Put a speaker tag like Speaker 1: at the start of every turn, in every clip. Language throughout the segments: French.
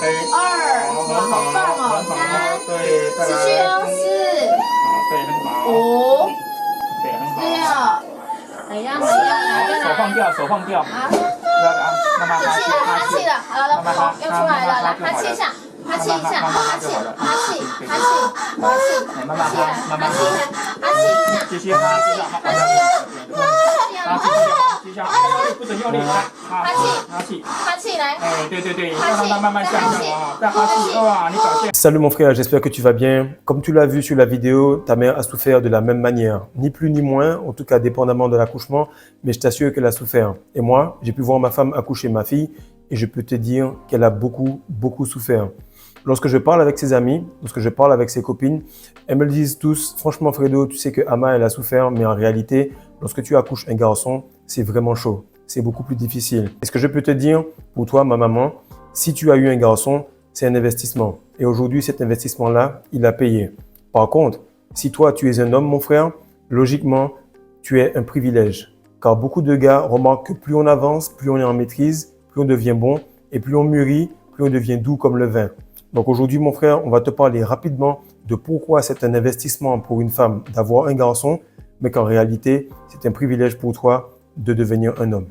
Speaker 1: 哇，好棒哦！3，持续哦，4、5、6，很样，
Speaker 2: 手放掉，手放掉。
Speaker 1: 好，
Speaker 2: 慢慢
Speaker 1: 哈气了，哈气了，好了，口又出来了，来哈气一下，哈气一下，哈气，哈气，哈气，哈气，
Speaker 2: 慢慢哈，慢慢哈，
Speaker 1: 哈气一下，
Speaker 2: 继续哈，继续哈，继续哈，不准用力，哈气，
Speaker 1: 哈气来，
Speaker 2: 哎，对，让它慢慢下降啊，再哈气，哇，你表现。
Speaker 3: Salut mon frère, j'espère que tu vas bien. Comme tu l'as vu sur la vidéo, ta mère a souffert de la même manière, ni plus ni moins, en tout cas dépendamment de l'accouchement, mais je t'assure qu'elle a souffert. Et moi, j'ai pu voir ma femme accoucher ma fille et je peux te dire qu'elle a beaucoup souffert. Lorsque je parle avec ses amis, lorsque je parle avec ses copines, elles me le disent tous, franchement Fredo, tu sais que Ama elle a souffert, mais en réalité, lorsque tu accouches un garçon, c'est vraiment chaud, c'est beaucoup plus difficile. Et ce que je peux te dire, pour toi, ma maman, si tu as eu un garçon, c'est un investissement. Et aujourd'hui, cet investissement-là, il a payé. Par contre, si toi, tu es un homme, mon frère, logiquement, tu es un privilège. Car beaucoup de gars remarquent que plus on avance, plus on est en maîtrise, plus on devient bon, et plus on mûrit, plus on devient doux comme le vin. Donc aujourd'hui, mon frère, on va te parler rapidement de pourquoi c'est un investissement pour une femme d'avoir un garçon, mais qu'en réalité, c'est un privilège pour toi de devenir un homme.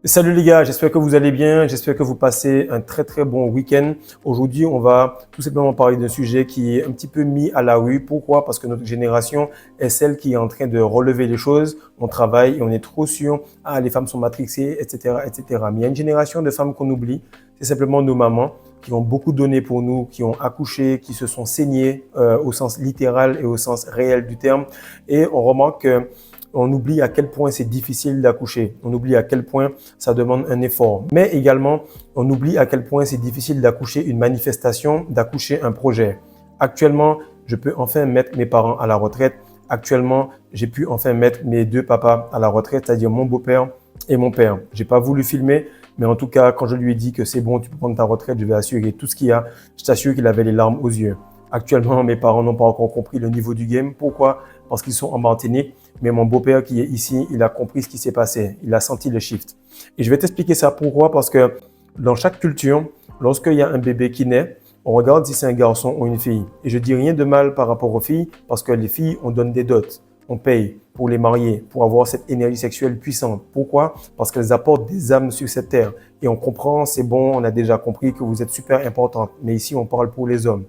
Speaker 3: Salut les gars, j'espère que vous allez bien, j'espère que vous passez un très bon week-end. Aujourd'hui, on va tout simplement parler d'un sujet qui est un petit peu mis à la rue. Pourquoi? Parce que notre génération est celle qui est en train de relever les choses. On travaille et on est trop sûr, les femmes sont matrixées, etc., etc. Mais il y a une génération de femmes qu'on oublie, c'est simplement nos mamans qui ont beaucoup donné pour nous, qui ont accouché, qui se sont saignées au sens littéral et au sens réel du terme. Et on remarque que on oublie à quel point c'est difficile d'accoucher. On oublie à quel point ça demande un effort. Mais également, on oublie à quel point c'est difficile d'accoucher une manifestation, d'accoucher un projet. Actuellement, je peux enfin mettre mes parents à la retraite. Actuellement, j'ai pu enfin mettre mes deux papas à la retraite, c'est-à-dire mon beau-père et mon père. J'ai pas voulu filmer, mais en tout cas, quand je lui ai dit que c'est bon, tu peux prendre ta retraite, je vais assurer tout ce qu'il y a, je t'assure qu'il avait les larmes aux yeux. Actuellement, mes parents n'ont pas encore compris le niveau du game. Pourquoi? Parce qu'ils sont en Martinique. Mais mon beau-père qui est ici, il a compris ce qui s'est passé. Il a senti le shift. Et je vais t'expliquer ça. Pourquoi? Parce que dans chaque culture, lorsqu'il y a un bébé qui naît, on regarde si c'est un garçon ou une fille. Et je dis rien de mal par rapport aux filles, parce que les filles, on donne des dots. On paye pour les marier, pour avoir cette énergie sexuelle puissante. Pourquoi? Parce qu'elles apportent des âmes sur cette terre. Et on comprend, c'est bon, on a déjà compris que vous êtes super importante. Mais ici, on parle pour les hommes.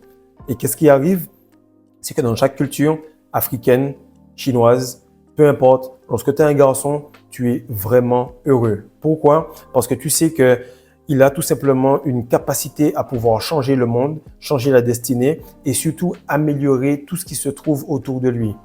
Speaker 3: Et qu'est-ce qui arrive? C'est que dans chaque culture africaine, chinoise, peu importe, lorsque tu es un garçon, tu es vraiment heureux. Pourquoi? Parce que tu sais qu'il a tout simplement une capacité à pouvoir changer le monde, changer la destinée et surtout améliorer tout ce qui se trouve autour de lui.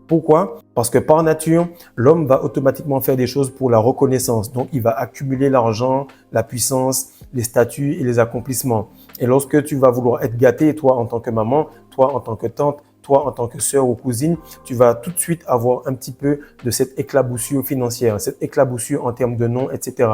Speaker 3: Pourquoi? Parce que par nature, l'homme va automatiquement faire des choses pour la reconnaissance. Donc, il va accumuler l'argent, la puissance, les statuts et les accomplissements. Et lorsque tu vas vouloir être gâté, toi en tant que maman, toi en tant que tante, toi en tant que sœur ou cousine, tu vas tout de suite avoir un petit peu de cette éclaboussure financière, cette éclaboussure en termes de nom, etc.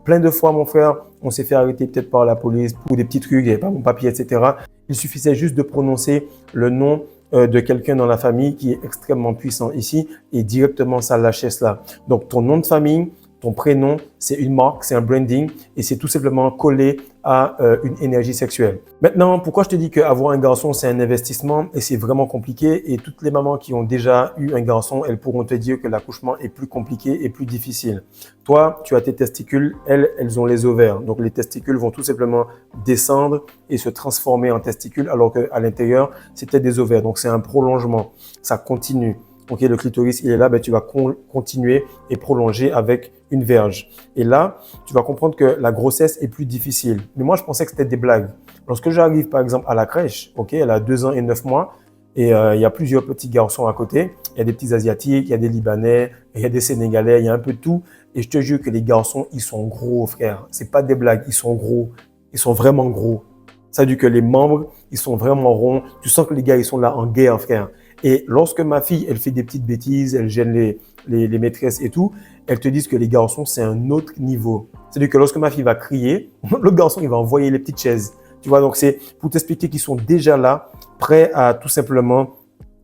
Speaker 3: Plein de fois, mon frère, on s'est fait arrêter peut-être par la police pour des petits trucs, il n'y avait pas mon papier, etc. Il suffisait juste de prononcer le nom de quelqu'un dans la famille qui est extrêmement puissant ici et directement ça lâchait cela. Donc, ton nom de famille, ton prénom, c'est une marque, c'est un branding et c'est tout simplement collé à une énergie sexuelle. Maintenant, pourquoi je te dis qu'avoir un garçon, c'est un investissement et c'est vraiment compliqué et toutes les mamans qui ont déjà eu un garçon, elles pourront te dire que l'accouchement est plus compliqué et plus difficile. Toi, tu as tes testicules, elles ont les ovaires. Donc, les testicules vont tout simplement descendre et se transformer en testicules alors qu'à l'intérieur, c'était des ovaires. Donc, c'est un prolongement, ça continue. Ok, le clitoris, il est là, ben, tu vas continuer et prolonger avec une verge. Et là, tu vas comprendre que la grossesse est plus difficile. Mais moi, je pensais que c'était des blagues. Lorsque j'arrive, par exemple, à la crèche, ok, elle a 2 ans et 9 mois, et il y a plusieurs petits garçons à côté. Il y a des petits Asiatiques, il y a des Libanais, il y a des Sénégalais, il y a un peu de tout. Et je te jure que les garçons, ils sont gros, frère. C'est pas des blagues, ils sont gros. Ils sont vraiment gros. Ça veut dire que les membres, ils sont vraiment ronds. Tu sens que les gars, ils sont là en guerre, frère. Et lorsque ma fille, elle fait des petites bêtises, elle gêne les maîtresses et tout, elles te disent que les garçons, c'est un autre niveau. C'est-à-dire que lorsque ma fille va crier, le garçon, il va envoyer les petites chaises. Tu vois, donc c'est pour t'expliquer qu'ils sont déjà là, prêts à tout simplement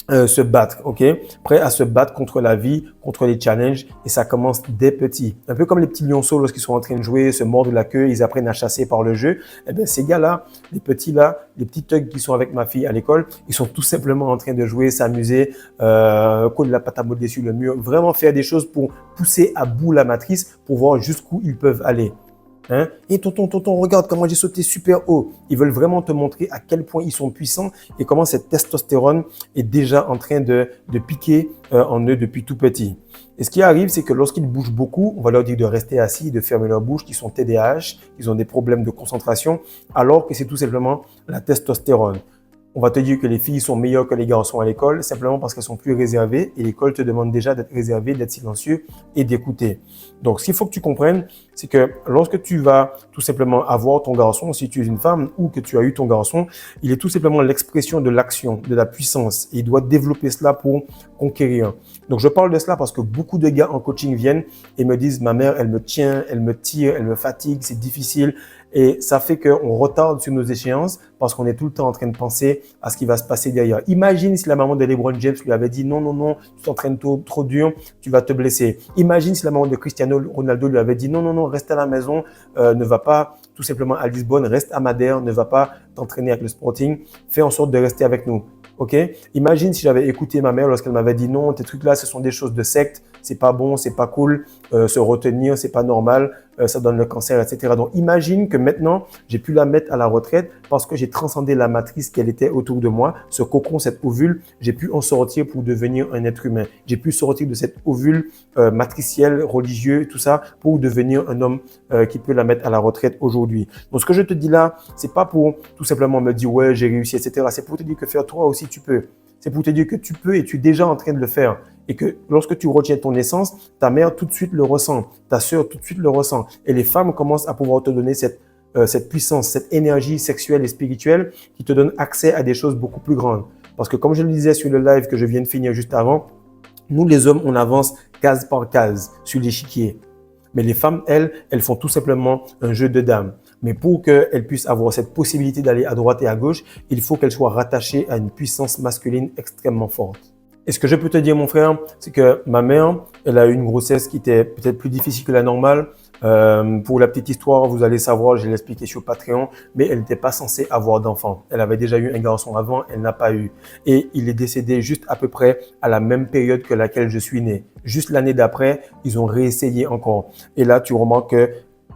Speaker 3: se battre, ok? Prêt à se battre contre la vie, contre les challenges, et ça commence dès petit. Un peu comme les petits lionceaux lorsqu'ils sont en train de jouer, se mordre la queue, ils apprennent à chasser par le jeu. Eh bien, ces gars-là, les petits là, les petits thugs qui sont avec ma fille à l'école, ils sont tout simplement en train de jouer, s'amuser, coller la pâte à modeler sur le mur, vraiment faire des choses pour pousser à bout la matrice, pour voir jusqu'où ils peuvent aller. Hein? Et tonton, regarde comment j'ai sauté super haut. Ils veulent vraiment te montrer à quel point ils sont puissants et comment cette testostérone est déjà en train de piquer en eux depuis tout petit. Et ce qui arrive, c'est que lorsqu'ils bougent beaucoup, on va leur dire de rester assis, de fermer leur bouche, qu'ils sont TDAH, qu'ils ont des problèmes de concentration, alors que c'est tout simplement la testostérone. On va te dire que les filles sont meilleures que les garçons à l'école simplement parce qu'elles sont plus réservées et l'école te demande déjà d'être réservé, d'être silencieux et d'écouter. Donc, ce qu'il faut que tu comprennes, c'est que lorsque tu vas tout simplement avoir ton garçon, si tu es une femme ou que tu as eu ton garçon, il est tout simplement l'expression de l'action, de la puissance. Et il doit développer cela pour conquérir. Donc, je parle de cela parce que beaucoup de gars en coaching viennent et me disent « ma mère, elle me tient, elle me tire, elle me fatigue, c'est difficile ». Et ça fait qu'on retarde sur nos échéances parce qu'on est tout le temps en train de penser à ce qui va se passer derrière. Imagine si la maman de LeBron James lui avait dit « non, tu t'entraînes trop dur, tu vas te blesser ». Imagine si la maman de Cristiano Ronaldo lui avait dit « non, reste à la maison, ne va pas tout simplement à Lisbonne, reste à Madère, ne va pas t'entraîner avec le Sporting, fais en sorte de rester avec nous ». Ok? Imagine si j'avais écouté ma mère lorsqu'elle m'avait dit non, tes trucs là, ce sont des choses de secte, c'est pas bon, c'est pas cool, se retenir, c'est pas normal, ça donne le cancer, etc. Donc imagine que maintenant, j'ai pu la mettre à la retraite parce que j'ai transcendé la matrice qu'elle était autour de moi, ce cocon, cet ovule, j'ai pu en sortir pour devenir un être humain. J'ai pu sortir de cet ovule matriciel, religieux, tout ça, pour devenir un homme qui peut la mettre à la retraite aujourd'hui. Donc ce que je te dis là, c'est pas pour tout simplement me dire ouais, j'ai réussi, etc. C'est pour te dire que faire toi aussi tu peux. C'est pour te dire que tu peux et tu es déjà en train de le faire. Et que lorsque tu retiens ton essence, ta mère tout de suite le ressent, ta sœur tout de suite le ressent. Et les femmes commencent à pouvoir te donner cette puissance, cette énergie sexuelle et spirituelle qui te donne accès à des choses beaucoup plus grandes. Parce que comme je le disais sur le live que je viens de finir juste avant, nous les hommes, on avance case par case sur l'échiquier. Mais les femmes, elles font tout simplement un jeu de dames. Mais pour qu'elles puissent avoir cette possibilité d'aller à droite et à gauche, il faut qu'elles soient rattachées à une puissance masculine extrêmement forte. Et ce que je peux te dire, mon frère, c'est que ma mère, elle a eu une grossesse qui était peut-être plus difficile que la normale. Pour la petite histoire, vous allez savoir, je l'ai expliqué sur Patreon, mais elle n'était pas censée avoir d'enfant. Elle avait déjà eu un garçon avant, elle n'a pas eu. Et il est décédé juste à peu près à la même période que laquelle je suis né. Juste l'année d'après, ils ont réessayé encore. Et là, tu remarques que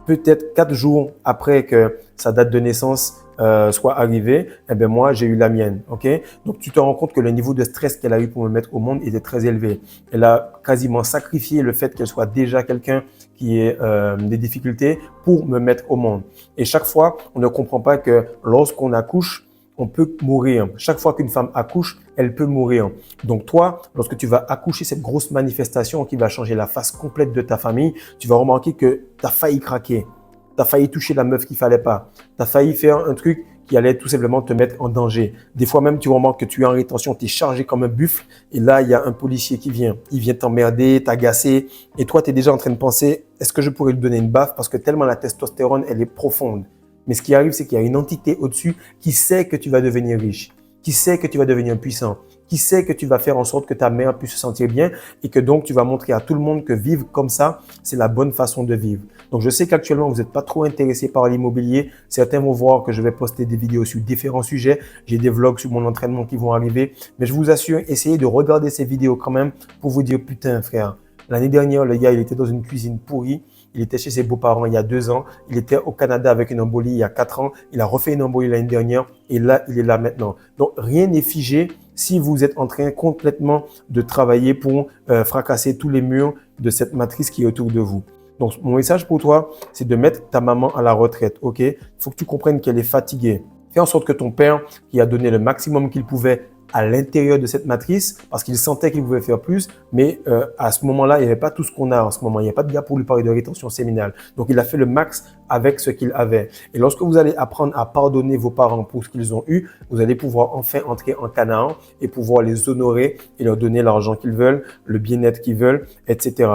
Speaker 3: peut-être 4 jours après que sa date de naissance soit arrivée, eh bien moi, j'ai eu la mienne. Ok? Donc, tu te rends compte que le niveau de stress qu'elle a eu pour me mettre au monde était très élevé. Elle a quasiment sacrifié le fait qu'elle soit déjà quelqu'un qui ait des difficultés pour me mettre au monde. Et chaque fois, on ne comprend pas que lorsqu'on accouche, on peut mourir. Chaque fois qu'une femme accouche, elle peut mourir. Donc toi, lorsque tu vas accoucher cette grosse manifestation qui va changer la face complète de ta famille, tu vas remarquer que tu as failli craquer. Tu as failli toucher la meuf qu'il fallait pas. Tu as failli faire un truc qui allait tout simplement te mettre en danger. Des fois même, tu remarques que tu es en rétention, tu es chargé comme un buffle et là, il y a un policier qui vient. Il vient t'emmerder, t'agacer et toi, tu es déjà en train de penser, est-ce que je pourrais lui donner une baffe parce que tellement la testostérone, elle est profonde. Mais ce qui arrive, c'est qu'il y a une entité au-dessus qui sait que tu vas devenir riche, qui sait que tu vas devenir puissant, qui sait que tu vas faire en sorte que ta mère puisse se sentir bien et que donc tu vas montrer à tout le monde que vivre comme ça, c'est la bonne façon de vivre. Donc, je sais qu'actuellement, vous n'êtes pas trop intéressé par l'immobilier. Certains vont voir que je vais poster des vidéos sur différents sujets. J'ai des vlogs sur mon entraînement qui vont arriver. Mais je vous assure, essayez de regarder ces vidéos quand même pour vous dire, putain, frère, l'année dernière, le gars, il était dans une cuisine pourrie. Il était chez ses beaux-parents il y a 2 ans. Il était au Canada avec une embolie il y a 4 ans. Il a refait une embolie l'année dernière et là, il est là maintenant. Donc, rien n'est figé si vous êtes en train complètement de travailler pour fracasser tous les murs de cette matrice qui est autour de vous. Donc, mon message pour toi, c'est de mettre ta maman à la retraite, ok? Il faut que tu comprennes qu'elle est fatiguée. Fais en sorte que ton père, qui a donné le maximum qu'il pouvait à l'intérieur de cette matrice, parce qu'il sentait qu'il pouvait faire plus, mais à ce moment-là, il n'y avait pas tout ce qu'on a en ce moment. Il n'y a pas de gars pour lui parler de rétention séminale. Donc, il a fait le max avec ce qu'il avait. Et lorsque vous allez apprendre à pardonner vos parents pour ce qu'ils ont eu, vous allez pouvoir enfin entrer en Canaan et pouvoir les honorer et leur donner l'argent qu'ils veulent, le bien-être qu'ils veulent, etc.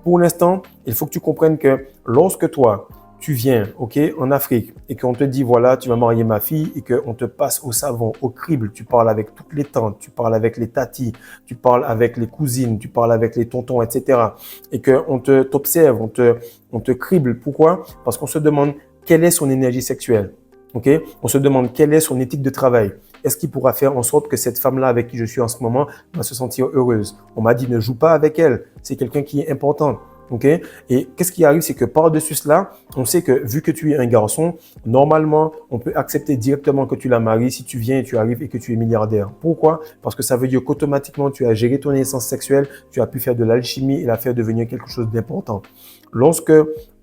Speaker 3: Pour l'instant, il faut que tu comprennes que lorsque toi, tu viens, ok, en Afrique et qu'on te dit, voilà, tu vas marier ma fille et qu'on te passe au savon, au crible, tu parles avec toutes les tantes, tu parles avec les tatis, tu parles avec les cousines, tu parles avec les tontons, etc. Et qu'on t'observe, on te crible. Pourquoi? Parce qu'on se demande quelle est son énergie sexuelle. Okay? On se demande quelle est son éthique de travail. Est-ce qu'il pourra faire en sorte que cette femme-là avec qui je suis en ce moment va se sentir heureuse? On m'a dit ne joue pas avec elle. C'est quelqu'un qui est important. Okay? Et qu'est-ce qui arrive, c'est que par-dessus cela, on sait que vu que tu es un garçon, normalement, on peut accepter directement que tu la maries si tu viens et tu arrives et que tu es milliardaire. Pourquoi? Parce que ça veut dire qu'automatiquement, tu as géré ton essence sexuelle, tu as pu faire de l'alchimie et la faire devenir quelque chose d'important. Lorsque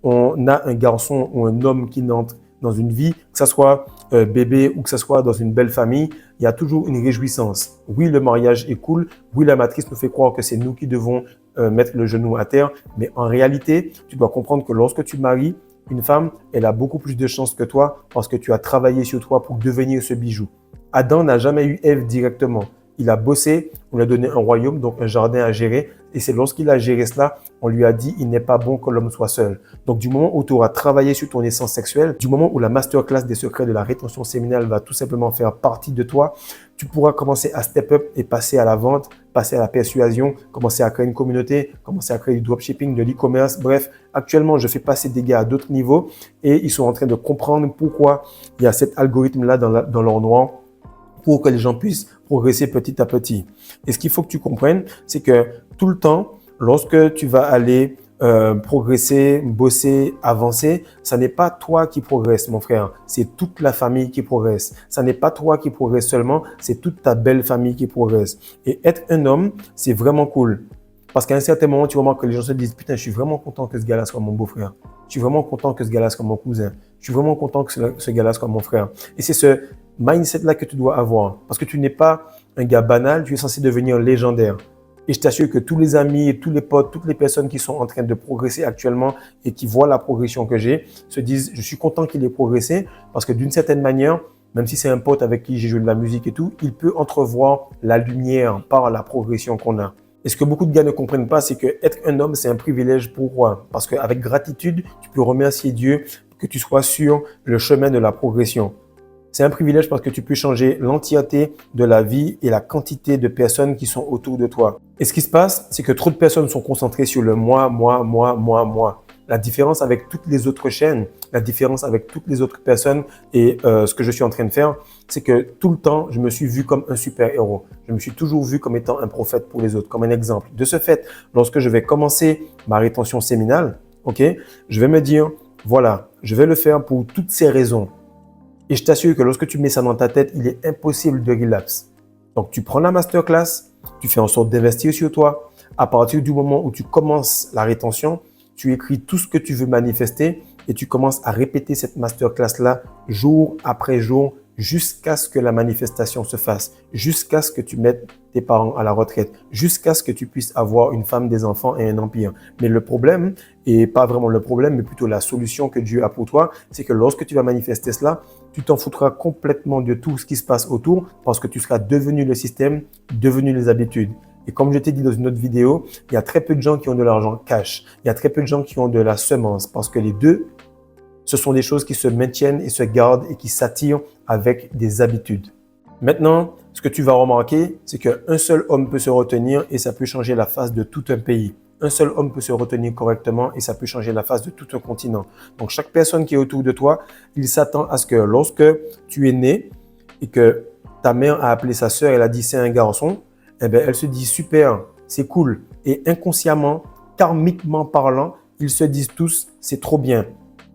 Speaker 3: on a un garçon ou un homme qui n'entre dans une vie, que ce soit bébé ou que ce soit dans une belle famille, il y a toujours une réjouissance. Oui, le mariage est cool. Oui, la matrice nous fait croire que c'est nous qui devons mettre le genou à terre. Mais en réalité, tu dois comprendre que lorsque tu maries une femme, elle a beaucoup plus de chances que toi parce que tu as travaillé sur toi pour devenir ce bijou. Adam n'a jamais eu Ève directement. Il a bossé, on lui a donné un royaume, donc un jardin à gérer. Et c'est lorsqu'il a géré cela, on lui a dit il n'est pas bon que l'homme soit seul. Donc du moment où tu auras travaillé sur ton essence sexuelle, du moment où la masterclass des secrets de la rétention séminale va tout simplement faire partie de toi, tu pourras commencer à step up et passer à la vente, passer à la persuasion, commencer à créer une communauté, commencer à créer du dropshipping, de l'e-commerce. Bref, actuellement, je fais passer des gars à d'autres niveaux et ils sont en train de comprendre pourquoi il y a cet algorithme-là dans leur noir pour que les gens puissent progresser petit à petit. Et ce qu'il faut que tu comprennes, c'est que tout le temps, lorsque tu vas aller progresser, bosser, avancer, ça n'est pas toi qui progresse, mon frère. C'est toute la famille qui progresse. Ça n'est pas toi qui progresse seulement, c'est toute ta belle famille qui progresse. Et être un homme, c'est vraiment cool. Parce qu'à un certain moment, tu remarques que les gens se disent « Putain, je suis vraiment content que ce gars-là soit mon beau-frère. Je suis vraiment content que ce gars-là soit mon cousin. Je suis vraiment content que ce gars-là soit mon frère. » Et c'est ce mindset-là que tu dois avoir. Parce que tu n'es pas un gars banal, tu es censé devenir légendaire. Et je t'assure que tous les amis, tous les potes, toutes les personnes qui sont en train de progresser actuellement et qui voient la progression que j'ai, se disent « Je suis content qu'il ait progressé parce que d'une certaine manière, même si c'est un pote avec qui j'ai joué de la musique et tout, il peut entrevoir la lumière par la progression qu'on a. » Et ce que beaucoup de gars ne comprennent pas, c'est que être un homme, c'est un privilège pour moi. Parce qu'avec gratitude, tu peux remercier Dieu que tu sois sur le chemin de la progression. C'est un privilège parce que tu peux changer l'entièreté de la vie et la quantité de personnes qui sont autour de toi. Et ce qui se passe, c'est que trop de personnes sont concentrées sur le moi. La différence avec toutes les autres chaînes, la différence avec toutes les autres personnes et ce que je suis en train de faire, c'est que tout le temps, je me suis vu comme un super-héros. Je me suis toujours vu comme étant un prophète pour les autres, comme un exemple. De ce fait, lorsque je vais commencer ma rétention séminale, je vais me dire, voilà, je vais le faire pour toutes ces raisons. Et je t'assure que lorsque tu mets ça dans ta tête, il est impossible de relapse. Donc, tu prends la masterclass, tu fais en sorte d'investir sur toi. À partir du moment où tu commences la rétention, tu écris tout ce que tu veux manifester et tu commences à répéter cette masterclass-là jour après jour jusqu'à ce que la manifestation se fasse, jusqu'à ce que tu mettes tes parents à la retraite, jusqu'à ce que tu puisses avoir une femme, des enfants et un empire. Mais le problème, et pas vraiment le problème, mais plutôt la solution que Dieu a pour toi, c'est que lorsque tu vas manifester cela, tu t'en foutras complètement de tout ce qui se passe autour parce que tu seras devenu le système, devenu les habitudes. Et comme je t'ai dit dans une autre vidéo, il y a très peu de gens qui ont de l'argent cash. Il y a très peu de gens qui ont de la semence parce que les deux, ce sont des choses qui se maintiennent et se gardent et qui s'attirent avec des habitudes. Maintenant, ce que tu vas remarquer, c'est qu'un seul homme peut se retenir et ça peut changer la face de tout un pays. Un seul homme peut se retenir correctement et ça peut changer la face de tout un continent. Donc, chaque personne qui est autour de toi, il s'attend à ce que lorsque tu es né et que ta mère a appelé sa sœur, elle a dit c'est un garçon, eh bien, elle se dit super, c'est cool. Et inconsciemment, karmiquement parlant, ils se disent tous c'est trop bien.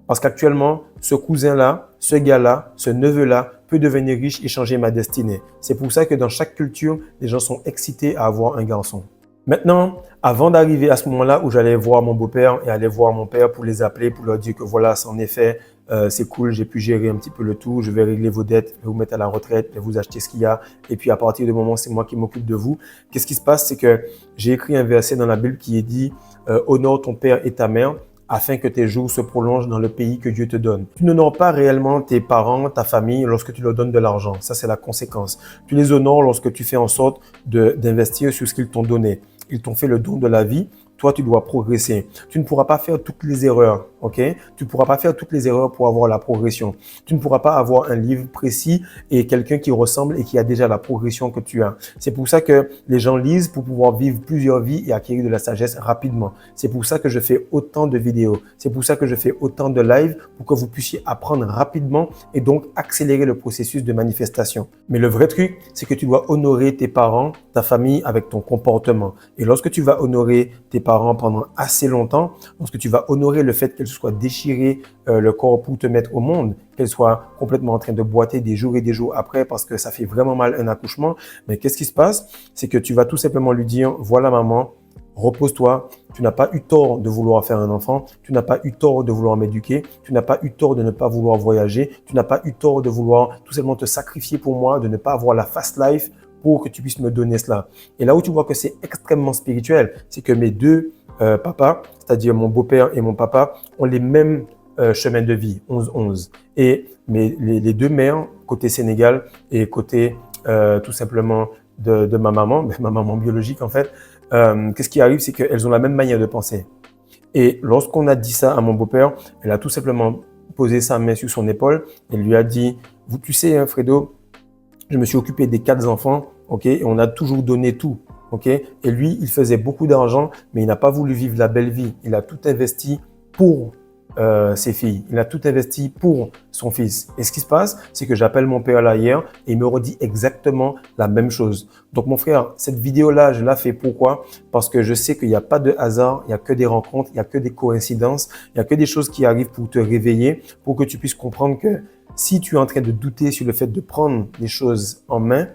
Speaker 3: Parce qu'actuellement, ce cousin-là, ce gars-là, ce neveu-là peut devenir riche et changer ma destinée. C'est pour ça que dans chaque culture, les gens sont excités à avoir un garçon. Maintenant, avant d'arriver à ce moment-là où j'allais voir mon beau-père et aller voir mon père pour les appeler, pour leur dire que voilà, en effet, c'est cool, j'ai pu gérer un petit peu le tout, je vais régler vos dettes, je vais vous mettre à la retraite, je vais vous acheter ce qu'il y a. Et puis à partir du moment, c'est moi qui m'occupe de vous. Qu'est-ce qui se passe? C'est que j'ai écrit un verset dans la Bible qui est dit « Honore ton père et ta mère » afin que tes jours se prolongent dans le pays que Dieu te donne. Tu n'honores pas réellement tes parents, ta famille lorsque tu leur donnes de l'argent. Ça, c'est la conséquence. Tu les honores lorsque tu fais en sorte d'investir sur ce qu'ils t'ont donné. Ils t'ont fait le don de la vie. toi, tu dois progresser. Tu ne pourras pas faire toutes les erreurs, ok? Tu ne pourras pas faire toutes les erreurs pour avoir la progression. Tu ne pourras pas avoir un livre précis et quelqu'un qui ressemble et qui a déjà la progression que tu as. C'est pour ça que les gens lisent pour pouvoir vivre plusieurs vies et acquérir de la sagesse rapidement. C'est pour ça que je fais autant de vidéos. C'est pour ça que je fais autant de lives pour que vous puissiez apprendre rapidement et donc accélérer le processus de manifestation. Mais le vrai truc, c'est que tu dois honorer tes parents, ta famille avec ton comportement. Et lorsque tu vas honorer tes parents pendant assez longtemps, lorsque tu vas honorer le fait qu'elles se soient déchirées le corps pour te mettre au monde, qu'elles soient complètement en train de boiter des jours et des jours après parce que ça fait vraiment mal un accouchement, mais qu'est-ce qui se passe? C'est que tu vas tout simplement lui dire, voilà maman, repose-toi, tu n'as pas eu tort de vouloir faire un enfant, tu n'as pas eu tort de vouloir m'éduquer, tu n'as pas eu tort de ne pas vouloir voyager, tu n'as pas eu tort de vouloir tout simplement te sacrifier pour moi, de ne pas avoir la fast life pour que tu puisses me donner cela. Et là où tu vois que c'est extrêmement spirituel, c'est que mes deux papas, c'est-à-dire mon beau-père et mon papa, ont les mêmes chemins de vie, 11-11. Et les deux mères, côté Sénégal et côté tout simplement de ma maman biologique en fait, qu'est-ce qui arrive, c'est qu'elles ont la même manière de penser. Et lorsqu'on a dit ça à mon beau-père, elle a tout simplement posé sa main sur son épaule et lui a dit, tu sais, hein, Fredo, je me suis occupé des 4 enfants, ok, et on a toujours donné tout, ok. Et lui, il faisait beaucoup d'argent, mais il n'a pas voulu vivre la belle vie. Il a tout investi pour ses filles. Il a tout investi pour son fils. Et ce qui se passe, c'est que j'appelle mon père là hier et il me redit exactement la même chose. Donc mon frère, cette vidéo-là, je la fais pourquoi? Parce que je sais qu'il n'y a pas de hasard, il n'y a que des rencontres, il n'y a que des coïncidences, il n'y a que des choses qui arrivent pour te réveiller, pour que tu puisses comprendre que si tu es en train de douter sur le fait de prendre les choses en main,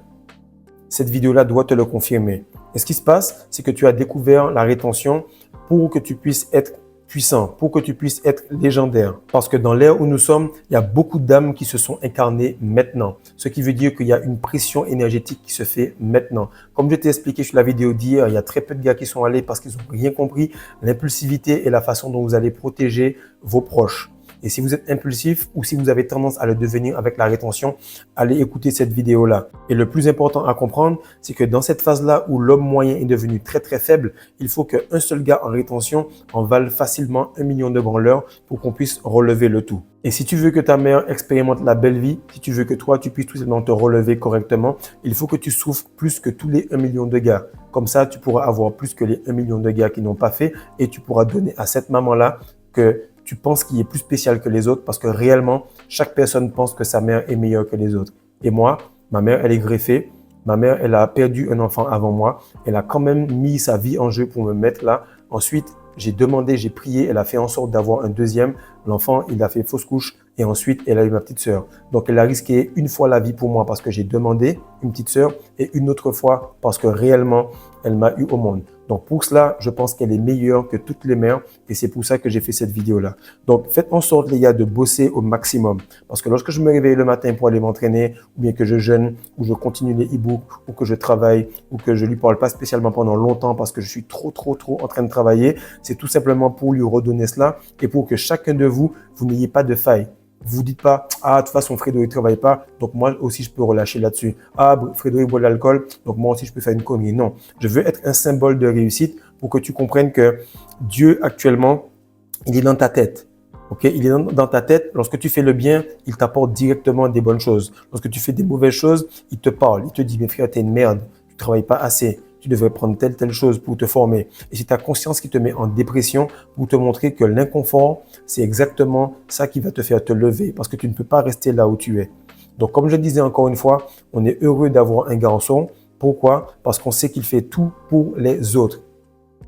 Speaker 3: cette vidéo-là doit te le confirmer. Et ce qui se passe, c'est que tu as découvert la rétention pour que tu puisses être puissant, pour que tu puisses être légendaire. Parce que dans l'ère où nous sommes, il y a beaucoup d'âmes qui se sont incarnées maintenant. Ce qui veut dire qu'il y a une pression énergétique qui se fait maintenant. Comme je t'ai expliqué sur la vidéo d'hier, il y a très peu de gars qui sont allés parce qu'ils n'ont rien compris. L'impulsivité est la façon dont vous allez protéger vos proches. Et si vous êtes impulsif ou si vous avez tendance à le devenir avec la rétention, allez écouter cette vidéo-là. Et le plus important à comprendre, c'est que dans cette phase-là où l'homme moyen est devenu très très faible, il faut qu'un seul gars en rétention en vale facilement 1 million de branleurs pour qu'on puisse relever le tout. Et si tu veux que ta mère expérimente la belle vie, si tu veux que toi, tu puisses tout simplement te relever correctement, il faut que tu souffres plus que tous les 1 million de gars. Comme ça, tu pourras avoir plus que les 1 million de gars qui n'ont pas fait et tu pourras donner à cette maman-là que tu penses qu'il est plus spécial que les autres parce que réellement, chaque personne pense que sa mère est meilleure que les autres. Et moi, ma mère, elle est greffée. Ma mère, elle a perdu un enfant avant moi. Elle a quand même mis sa vie en jeu pour me mettre là. Ensuite, j'ai demandé, j'ai prié. Elle a fait en sorte d'avoir un deuxième. L'enfant, il a fait fausse couche. Et ensuite, elle a eu ma petite sœur. Donc, elle a risqué une fois la vie pour moi parce que j'ai demandé une petite sœur et une autre fois parce que réellement, elle m'a eu au monde. Donc, pour cela, je pense qu'elle est meilleure que toutes les mères et c'est pour ça que j'ai fait cette vidéo-là. Donc, faites en sorte, les gars, de bosser au maximum. Parce que lorsque je me réveille le matin pour aller m'entraîner ou bien que je jeûne ou je continue les e-books ou que je travaille ou que je lui parle pas spécialement pendant longtemps parce que je suis trop en train de travailler, c'est tout simplement pour lui redonner cela et pour que chacun de vous, vous n'ayez pas de faille. Vous dites pas, ah, de toute façon, Fredo, il travaille pas, donc moi aussi, je peux relâcher là-dessus. Ah, Fredo, il boit de l'alcool, donc moi aussi, je peux faire une connerie. Non, je veux être un symbole de réussite pour que tu comprennes que Dieu, actuellement, il est dans ta tête. Ok, il est dans ta tête. Lorsque tu fais le bien, il t'apporte directement des bonnes choses. Lorsque tu fais des mauvaises choses, il te parle. Il te dit, mais frère, t'es une merde. Tu travailles pas assez. Tu devrais prendre telle chose pour te former. Et c'est ta conscience qui te met en dépression pour te montrer que l'inconfort, c'est exactement ça qui va te faire te lever parce que tu ne peux pas rester là où tu es. Donc, comme je disais encore une fois, on est heureux d'avoir un garçon. Pourquoi? Parce qu'on sait qu'il fait tout pour les autres.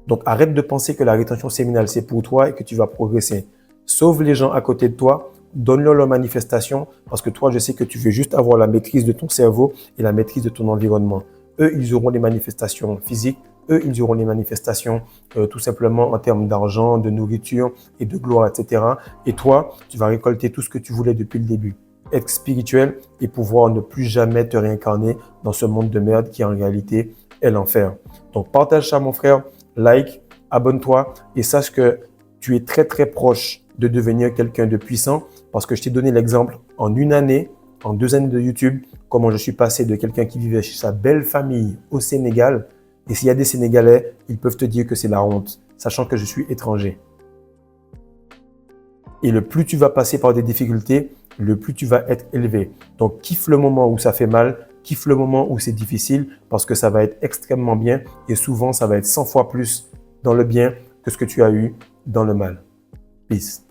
Speaker 3: Donc, arrête de penser que la rétention séminale, c'est pour toi et que tu vas progresser. Sauve les gens à côté de toi. Donne-leur leur manifestation parce que toi, je sais que tu veux juste avoir la maîtrise de ton cerveau et la maîtrise de ton environnement. Eux, ils auront des manifestations physiques. Eux, ils auront des manifestations tout simplement en termes d'argent, de nourriture et de gloire, etc. Et toi, tu vas récolter tout ce que tu voulais depuis le début. Être spirituel et pouvoir ne plus jamais te réincarner dans ce monde de merde qui en réalité est l'enfer. Donc, partage ça, mon frère. Like, abonne-toi et sache que tu es très proche de devenir quelqu'un de puissant parce que je t'ai donné l'exemple en 1 année, en 2 années de YouTube, comment je suis passé de quelqu'un qui vivait chez sa belle famille au Sénégal. Et s'il y a des Sénégalais, ils peuvent te dire que c'est la honte. sachant que je suis étranger. Et le plus tu vas passer par des difficultés, le plus tu vas être élevé. Donc, kiffe le moment où ça fait mal, kiffe le moment où c'est difficile parce que ça va être extrêmement bien et souvent, ça va être 100 fois plus dans le bien que ce que tu as eu dans le mal. Peace.